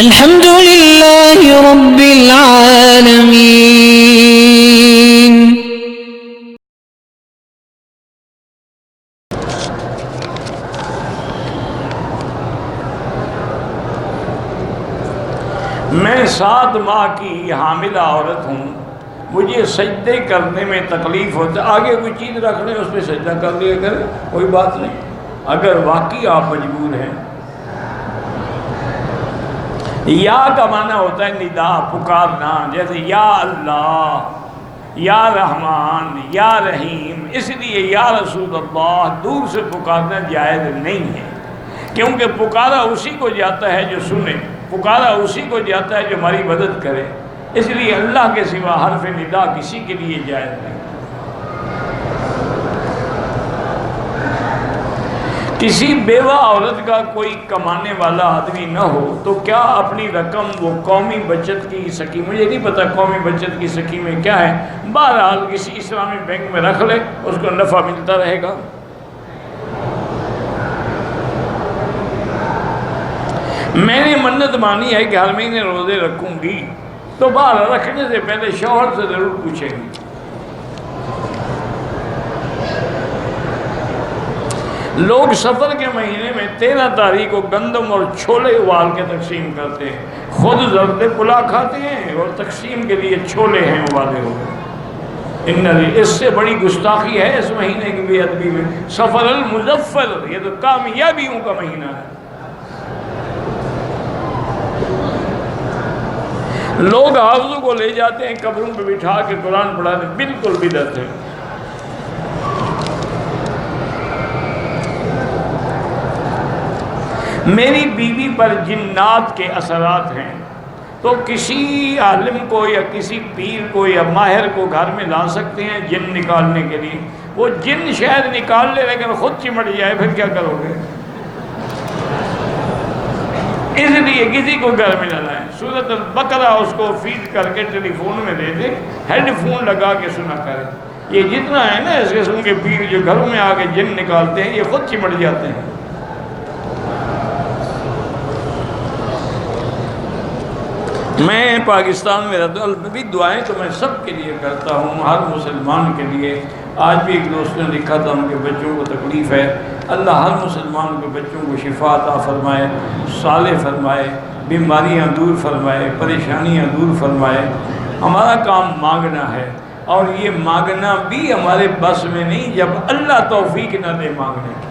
الحمد لله رب العالمين. میں 7 ماہ کی حاملہ عورت ہوں، مجھے سجدے کرنے میں تکلیف ہوتا ہے. آگے کوئی چیز رکھ لیں، اس پہ سجدہ کر لیا کریں، کوئی بات نہیں. اگر واقعی آپ مجبور ہیں. یا کا معنی ہوتا ہے ندا، پکارنا، جیسے یا اللہ، یا رحمان، یا رحیم. اس لیے یا رسول اللہ دور سے پکارنا جائز نہیں ہے، کیونکہ پکارا اسی کو جاتا ہے جو سنے، پکارا اسی کو جاتا ہے جو ہماری مدد کرے. اس لیے اللہ کے سوا حرف ندا کسی کے لیے جائز نہیں. کسی بیوہ عورت کا کوئی کمانے والا آدمی نہ ہو تو کیا اپنی رقم وہ قومی بچت کی سکیم، مجھے نہیں پتا قومی بچت کی سکیمیں کیا ہیں، بہرحال کسی اسلامی بینک میں رکھ لے، اس کو نفع ملتا رہے گا. میں نے منت مانی ہے کہ ہر مہینے روزے رکھوں گی، تو باہر رکھنے سے پہلے شوہر سے ضرور پوچھیں گی. لوگ سفر کے مہینے میں 13 تاریخ کو گندم اور چھولے ابال کے تقسیم کرتے ہیں، خود زرد پلا کھاتے ہیں اور تقسیم کے لیے چھولے ہیں ابالے ہوئے. اس سے بڑی گستاخی ہے اس مہینے کی بے ادبی میں. سفر المظفر، یہ تو کامیابیوں کا مہینہ ہے. لوگ حافظوں کو لے جاتے ہیں قبروں پہ بٹھا کے قرآن پڑھاتے، بالکل بدعت ہے. میری بیوی پر جنات کے اثرات ہیں، تو کسی عالم کو یا کسی پیر کو یا ماہر کو گھر میں لا سکتے ہیں جن نکالنے کے لیے. وہ جن شاید نکال لے لیکن خود چمٹ جائے، پھر کیا کرو گے؟ اس لیے کسی کو گھر میں نہ لائیں. سورۃ البقرہ اس کو فیڈ کر کے ٹیلی فون میں دے دیں، ہیڈ فون لگا کے سنا کرے. یہ جتنا ہے نا اس قسم کے پیر جو گھروں میں آ کے جن نکالتے ہیں، یہ خود چمٹ جاتے ہیں. میں پاکستان میں رہتا ہوں، بھی دعائیں تو میں سب کے لیے کرتا ہوں، ہر مسلمان کے لیے. آج بھی ایک دوست نے لکھا تھا ان کے بچوں کو تکلیف ہے. اللہ ہر مسلمان کے بچوں کو شفا عطا فرمائے، صالح فرمائے، بیماریاں دور فرمائے، پریشانیاں دور فرمائے. ہمارا کام مانگنا ہے، اور یہ مانگنا بھی ہمارے بس میں نہیں جب اللہ توفیق نہ دے مانگنے کی.